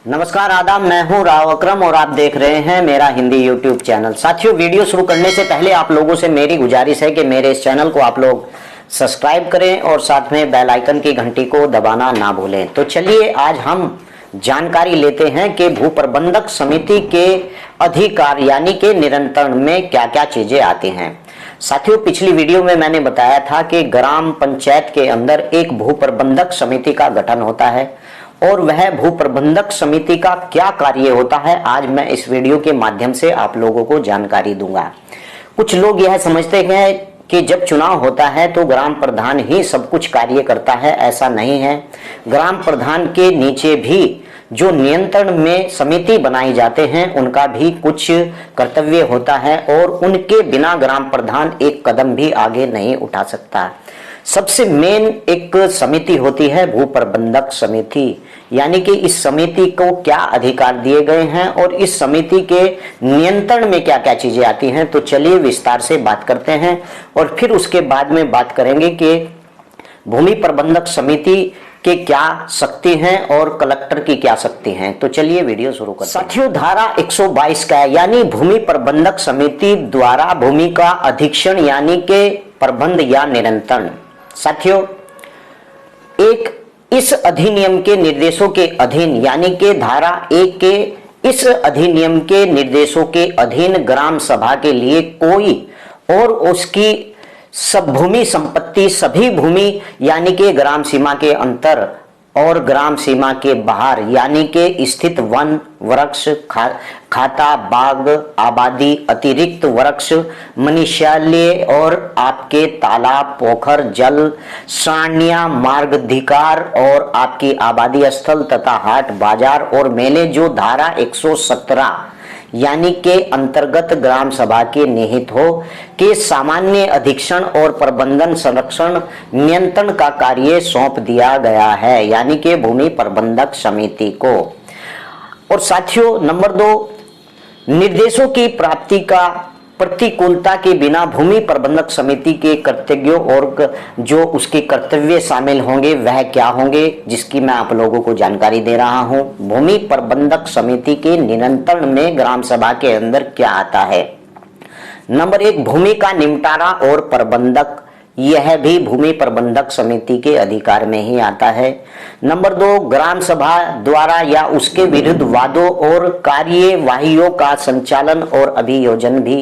नमस्कार आदाब, मैं हूं राव अकरम और आप देख रहे हैं मेरा हिंदी यूट्यूब चैनल। साथियों, वीडियो शुरू करने से पहले आप लोगों से मेरी गुजारिश है कि मेरे इस चैनल को आप लोग सब्सक्राइब करें और साथ में बेल आइकन की घंटी को दबाना ना भूलें। तो चलिए आज हम जानकारी लेते हैं कि भू प्रबंधक समिति के अधिकार यानी कि नियंत्रण में क्या क्या चीजें आती हैं। साथियों, पिछली वीडियो में मैंने बताया था कि ग्राम पंचायत के अंदर एक भू प्रबंधक समिति का गठन होता है और वह भू प्रबंधक समिति का क्या कार्य होता है, आज मैं इस वीडियो के माध्यम से आप लोगों को जानकारी दूंगा। कुछ लोग यह समझते हैं कि जब चुनाव होता है तो ग्राम प्रधान ही सब कुछ कार्य करता है, ऐसा नहीं है। ग्राम प्रधान के नीचे भी जो नियंत्रण में समिति बनाई जाते हैं उनका भी कुछ कर्तव्य होता है और उनके बिना ग्राम प्रधान एक कदम भी आगे नहीं उठा सकता। सबसे मेन एक समिति होती है भू प्रबंधक समिति, यानी कि इस समिति को क्या अधिकार दिए गए हैं और इस समिति के नियंत्रण में क्या क्या चीजें आती हैं। तो चलिए विस्तार से बात करते हैं और फिर उसके बाद में बात करेंगे कि भूमि प्रबंधक समिति के क्या शक्ति हैं और कलेक्टर की क्या शक्ति हैं। तो चलिए वीडियो शुरू करते हैं। साथियों, धारा 122 का है, यानी भूमि प्रबंधक समिति द्वारा भूमि का अधीक्षण यानी कि प्रबंध या नियंत्रण। साथियों, एक इस अधिनियम के निर्देशों के अधीन यानी कि धारा 1 के इस अधिनियम के निर्देशों के अधीन ग्राम सभा के लिए कोई और उसकी सब भूमि संपत्ति सभी भूमि यानी कि ग्राम सीमा के अंतर और ग्राम सीमा के बाहर यानी कि स्थित वन, वृक्ष, खाता, बाग, आबादी, अतिरिक्त वृक्ष, मनुष्यालय और आपके तालाब, पोखर, जल, सारण्या, मार्गाधिकार और आपकी आबादी स्थल तथा हाट, बाजार और मेले जो धारा 117 यानी के अंतर्गत ग्राम सभा के निहित हो के सामान्य अधीक्षण और प्रबंधन, संरक्षण, नियंत्रण का कार्य सौंप दिया गया है, यानी कि भूमि प्रबंधक समिति को। और साथियों, नंबर 2, निर्देशों की प्राप्ति का प्रतिकूलता के बिना भूमि प्रबंधक समिति के कर्तव्यों और जो उसके कर्तव्य शामिल होंगे वह क्या होंगे, जिसकी मैं आप लोगों को जानकारी दे रहा हूं। भूमि प्रबंधक समिति के नियंत्रण में ग्राम सभा के अंदर क्या आता है। नंबर 1, भूमि का निपटारा और प्रबंधक, यह भी भूमि प्रबंधक समिति के अधिकार में ही आता है। नंबर 2, ग्राम सभा द्वारा या उसके विरुद्ध वादों और कार्यवाहियों का संचालन और अभियोजन भी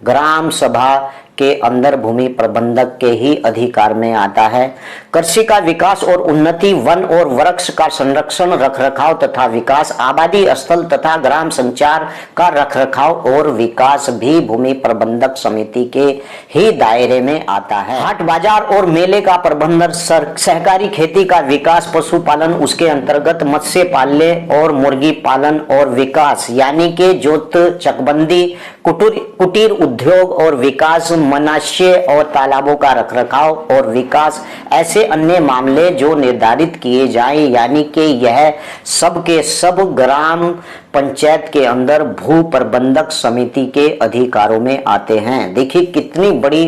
ग्राम सभा के अंदर भूमि प्रबंधक के ही अधिकार में आता है। कृषि का विकास और उन्नति, वन और वृक्ष का संरक्षण, रखरखाव तथा विकास, आबादी स्थल तथा ग्राम संचार का रखरखाव और विकास भी भूमि प्रबंधक समिति के ही दायरे में आता है। हाट, बाजार और मेले का प्रबंधन, सहकारी खेती का विकास, पशुपालन, उसके अंतर्गत मत्स्य पालन और मुर्गी पालन और विकास यानी कि जोत चकबंदी, कुटीर उद्योग और विकास, मत्स्य और तालाबों का रखरखाव और विकास, ऐसे अन्य मामले जो निर्धारित किए जाएं, यानी कि यह सब के सब ग्राम पंचायत के अंदर भू प्रबंधक समिति के अधिकारों में आते हैं। देखिए कितनी बड़ी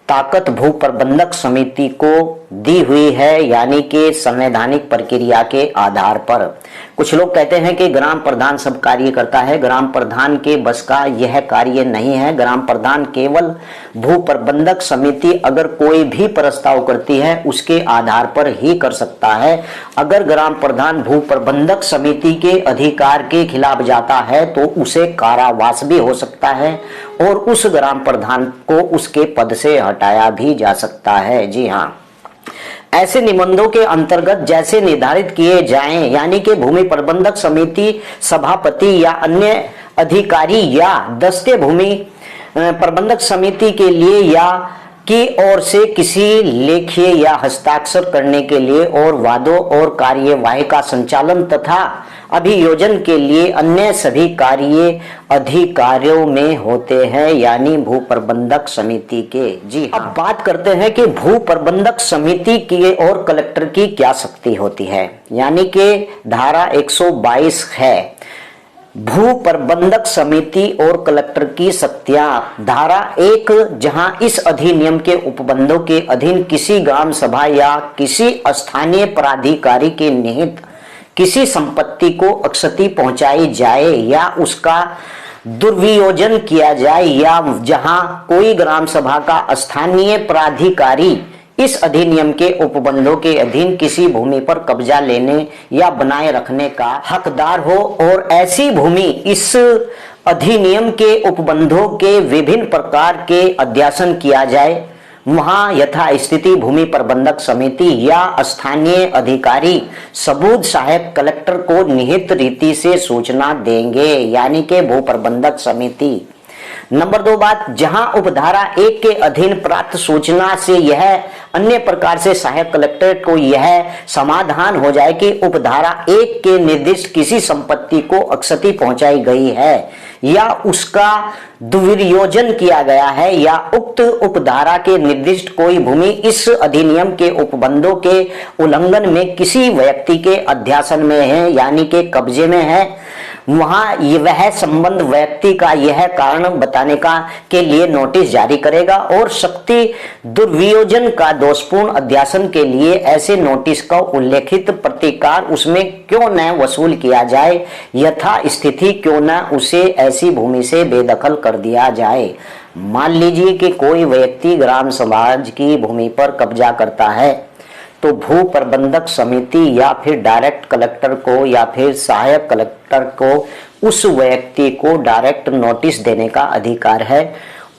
ताकत भू प्रबंधक समिति को दी हुई है, यानी कि संवैधानिक प्रक्रिया के आधार पर। कुछ लोग कहते हैं कि ग्राम प्रधान सब कार्य करता है, ग्राम प्रधान के बस का यह कार्य नहीं है। ग्राम प्रधान केवल भू प्रबंधक समिति अगर कोई भी प्रस्ताव करती है उसके आधार पर ही कर सकता है। अगर ग्राम प्रधान भू प्रबंधक समिति के अधिकार के खिलाफ जाता है तो उसे कारावास भी हो सकता है और उस ग्राम प्रधान को उसके पद से हटाया भी जा सकता है। जी हाँ, ऐसे निबंधों के अंतर्गत जैसे निर्धारित किए जाएं, यानी कि भूमि प्रबंधक समिति सभापति या अन्य अधिकारी या दस्ते भूमि प्रबंधक समिति के लिए या की ओर से किसी लेखीय या हस्ताक्षर करने के लिए और वादों और कार्यवाही का संचालन तथा अभियोजन के लिए अन्य सभी कार्य अधिकारियों में होते हैं, यानी भू प्रबंधक समिति के। जी हाँ, अब बात करते हैं कि भू प्रबंधक समिति की और कलेक्टर की क्या शक्ति होती है, यानी कि धारा 122 है भू प्रबंधक समिति और कलेक्टर की शक्तियां। धारा 1, जहां इस अधिनियम के उपबंधों के अधीन किसी ग्राम सभा या किसी स्थानीय प्राधिकारी के निहित किसी संपत्ति को क्षति पहुंचाई जाए या उसका दुर्वियोजन किया जाए, या जहां कोई ग्राम सभा का स्थानीय प्राधिकारी इस अधिनियम के उपबंधों के अधीन किसी भूमि पर कब्जा लेने या बनाए रखने का हकदार हो और ऐसी भूमि इस अधिनियम के उपबंधों के विभिन्न प्रकार के अध्यासन किया जाए, वहां यथास्थिति भूमि प्रबंधक समिति या स्थानीय अधिकारी सबूत सहायक कलेक्टर को निहित रीति से सूचना देंगे, यानी कि भू प्रबंधक समिति। नंबर 2 बात, जहां उपधारा 1 के अधीन प्राप्त सूचना से यह अन्य प्रकार से सहायक कलेक्टरेट को यह समाधान हो जाए कि उपधारा 1 के निर्दिष्ट किसी संपत्ति को क्षति पहुंचाई गई है या उसका दुर्वियोजन किया गया है या उक्त उपधारा के निर्दिष्ट कोई भूमि इस अधिनियम के उपबंधों के उल्लंघन में किसी व्यक्ति के अध्यासन में है, यानी कि कब्जे में है, वहां वह संबंध व्यक्ति का यह कारण बताने का के लिए नोटिस जारी करेगा और शक्ति दुर्वियोजन का दोषपूर्ण अध्यासन के लिए ऐसे नोटिस का उल्लेखित प्रतिकार उसमें क्यों न वसूल किया जाए, यथा स्थिति क्यों न उसे ऐसी भूमि से बेदखल कर दिया जाए। मान लीजिए कि कोई व्यक्ति ग्राम समाज की भूमि पर कब्जा करता है, तो भू प्रबंधक समिति या फिर डायरेक्ट कलेक्टर को या फिर सहायक कलेक्टर को उस व्यक्ति को डायरेक्ट नोटिस देने का अधिकार है।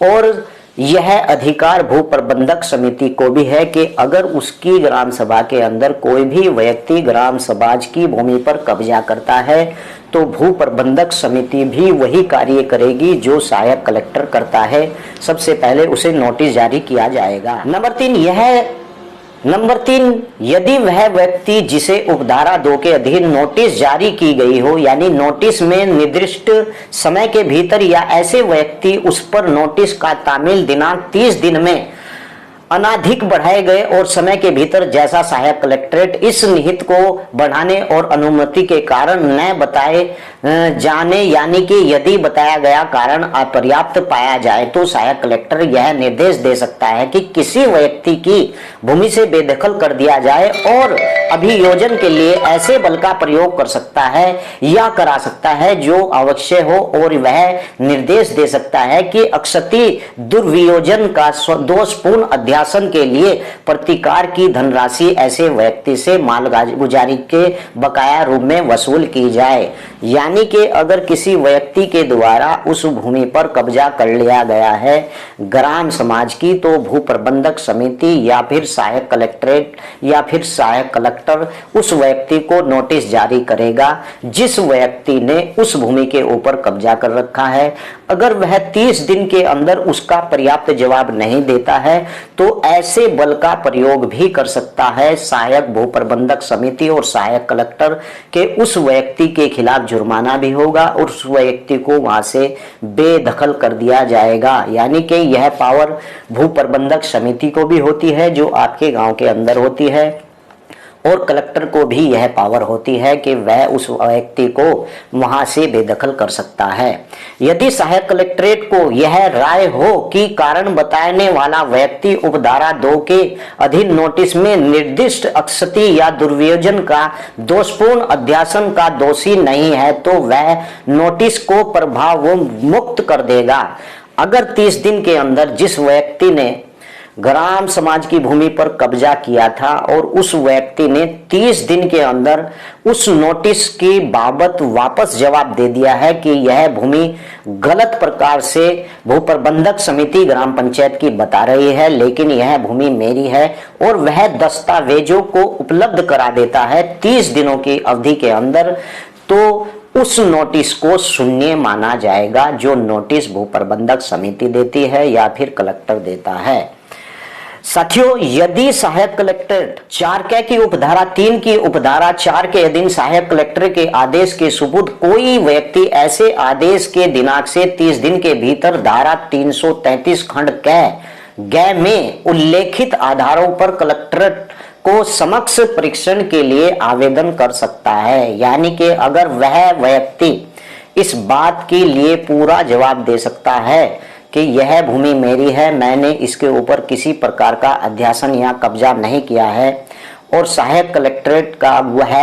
और यह अधिकार भू प्रबंधक समिति को भी है कि अगर उसकी ग्राम सभा के अंदर कोई भी व्यक्ति ग्राम समाज की भूमि पर कब्जा करता है तो भू प्रबंधक समिति भी वही कार्य करेगी जो सहायक कलेक्टर करता है। सबसे पहले उसे नोटिस जारी किया जाएगा। नंबर 3, यदि वह व्यक्ति जिसे उपधारा 2 के अधीन नोटिस जारी की गई हो, यानी नोटिस में निर्दिष्ट समय के भीतर या ऐसे व्यक्ति उस पर नोटिस का तामील दिनांक 30 दिन में अनाधिक बढ़ाए गए और समय के भीतर जैसा सहायक कलेक्ट्रेट इस निहित को बढ़ाने और अनुमति के कारण न बताए जाने, यानी कि यदि बताया गया कारण अपर्याप्त पाया जाए तो सहायक कलेक्टर यह निर्देश दे सकता है कि किसी व्यक्ति की भूमि से बेदखल कर दिया जाए और अभियोजन के लिए ऐसे बल का प्रयोग कर सकता है या करा सकता है जो आवश्यक हो, और वह निर्देश दे सकता है कि क्षति दुर्वियोजन का दोषपूर्ण अध्यासन के लिए प्रतिकार की धनराशि ऐसे व्यक्ति से मालगुजारी के बकाया रूप में वसूल की जाए। यानी कि अगर किसी व्यक्ति के द्वारा उस भूमि पर कब्जा कर लिया गया है ग्राम समाज की, तो भू प्रबंधक समिति या फिर सहायक कलेक्ट्रेट या फिर सहायक कलेक्टर उस व्यक्ति को नोटिस जारी करेगा जिस व्यक्ति ने उस भूमि के ऊपर कब्जा कर रखा है। अगर वह 30 दिन के अंदर उसका पर्याप्त जवाब नहीं देता है तो ऐसे बल का प्रयोग भी कर सकता है सहायक भू प्रबंधक समिति, और सहायक कलेक्टर के उस व्यक्ति के खिलाफ जुर्माना भी होगा और उस व्यक्ति को वहां से बेदखल कर दिया जाएगा। यानी कि यह पावर भू प्रबंधक समिति को भी होती है जो आपके गांव के अंदर होती है, और कलेक्टर को भी यह पावर होती है कि वह उस व्यक्ति को वहां से बेदखल कर सकता है। यदि सहायक कलेक्ट्रेट को यह राय हो कि कारण बताने वाला व्यक्ति उपधारा 2 के अधीन नोटिस में निर्दिष्ट क्षति या दुर्वियोजन का दोषपूर्ण अध्यासन का दोषी नहीं है तो वह नोटिस को प्रभाव मुक्त कर देगा। अगर 30 दिन के अंदर जिस व्यक्ति ने ग्राम समाज की भूमि पर कब्जा किया था और उस व्यक्ति ने 30 दिन के अंदर उस नोटिस की बाबत वापस जवाब दे दिया है कि यह भूमि गलत प्रकार से भू प्रबंधक समिति ग्राम पंचायत की बता रही है लेकिन यह भूमि मेरी है, और वह दस्तावेजों को उपलब्ध करा देता है 30 दिनों की अवधि के अंदर, तो उस नोटिस को शून्य माना जाएगा जो नोटिस भू प्रबंधक समिति देती है या फिर कलेक्टर देता है। साथियों, यदि सहायक कलेक्टर 4 की उपधारा 3 की उपधारा 4 के अधीन सहायक कलेक्टर के आदेश के सुपुर्द कोई व्यक्ति ऐसे आदेश के दिनांक से 30 दिन के भीतर धारा 333 खंड ग में उल्लेखित आधारों पर कलेक्टरेट को समक्ष परीक्षण के लिए आवेदन कर सकता है। यानी कि अगर वह व्यक्ति इस बात के लिए पूरा जवाब दे सकता है कि यह भूमि मेरी है, मैंने इसके ऊपर किसी प्रकार का अध्यासन या कब्जा नहीं किया है, और सहायक कलेक्ट्रेट का वह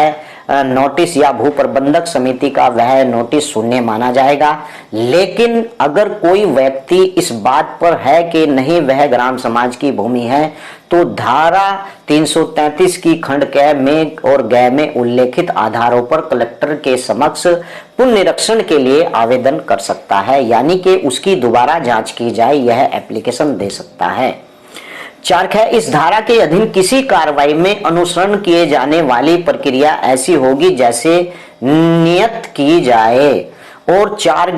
नोटिस या भू प्रबंधक समिति का वह नोटिस शून्य माना जाएगा। लेकिन अगर कोई व्यक्ति इस बात पर है कि नहीं वह ग्राम समाज की भूमि है, तो धारा 333 की खंड क में और ग में उल्लेखित आधारों पर कलेक्टर के समक्ष पुनर्निरीक्षण के लिए आवेदन कर सकता है, यानी कि उसकी दोबारा जांच की जाए, यह एप्लीकेशन दे सकता है। 4 इस धारा के अधीन किसी कार्रवाई में अनुसरण किए जाने वाली प्रक्रिया ऐसी होगी जैसे नियत की जाए। और 4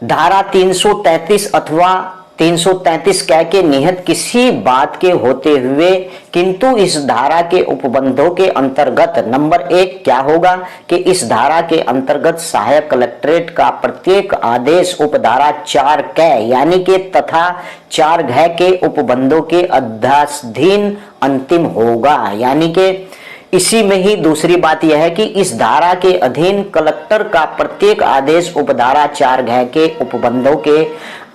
धारा 333 अथवा 333 के निहित किसी बात के होते हुए, किंतु इस धारा के उपबंधों के अंतर्गत नंबर 1 क्या होगा कि इस धारा के अंतर्गत सहायक कलेक्ट्रेट का प्रत्येक आदेश उपधारा 4 क यानी कि तथा 4 घ के उपबंधों के अध्यादेशाधीन अंतिम होगा। यानी कि इसी में ही दूसरी बात यह है कि इस धारा के अधीन कलेक्टर का प्रत्येक आदेश उपधारा 4 घ के उपबंधों के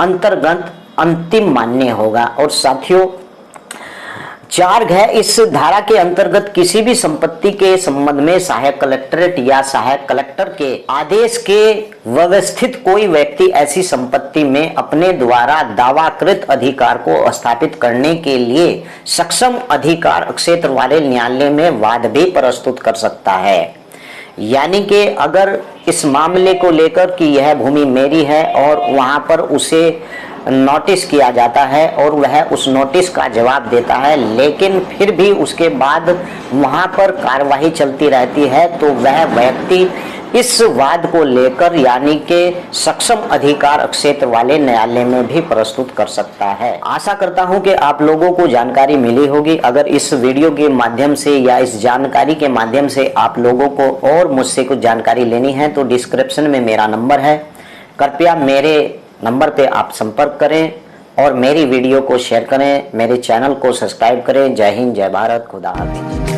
अंतर्गत अंतिम मान्य होगा। और साथियों 4 घ इस धारा के अंतर्गत किसी भी संपत्ति के संबंध में सहायक कलेक्ट्रेट या सहायक कलेक्टर के आदेश के व्यवस्थित कोई व्यक्ति ऐसी संपत्ति में अपने द्वारा दावाकृत अधिकार को स्थापित करने के लिए सक्षम अधिकार क्षेत्र वाले न्यायालय में वाद भी प्रस्तुत कर सकता है। यानी कि अगर इस मामले को लेकर कि यह भूमि मेरी है और वहां पर उसे नोटिस किया जाता है और वह उस नोटिस का जवाब देता है, लेकिन फिर भी उसके बाद वहां पर कार्यवाही चलती रहती है, तो वह व्यक्ति इस वाद को लेकर यानी कि सक्षम अधिकार क्षेत्र वाले न्यायालय में भी प्रस्तुत कर सकता है। आशा करता हूं कि आप लोगों को जानकारी मिली होगी। अगर इस वीडियो के माध्यम से या इस जानकारी के माध्यम से आप लोगों को और मुझसे कुछ जानकारी लेनी है तो डिस्क्रिप्शन में मेरा नंबर है, कृपया मेरे नंबर पे आप संपर्क करें और मेरी वीडियो को शेयर करें, मेरे चैनल को सब्सक्राइब करें। जय हिंद, जय भारत, खुदा हाफिज।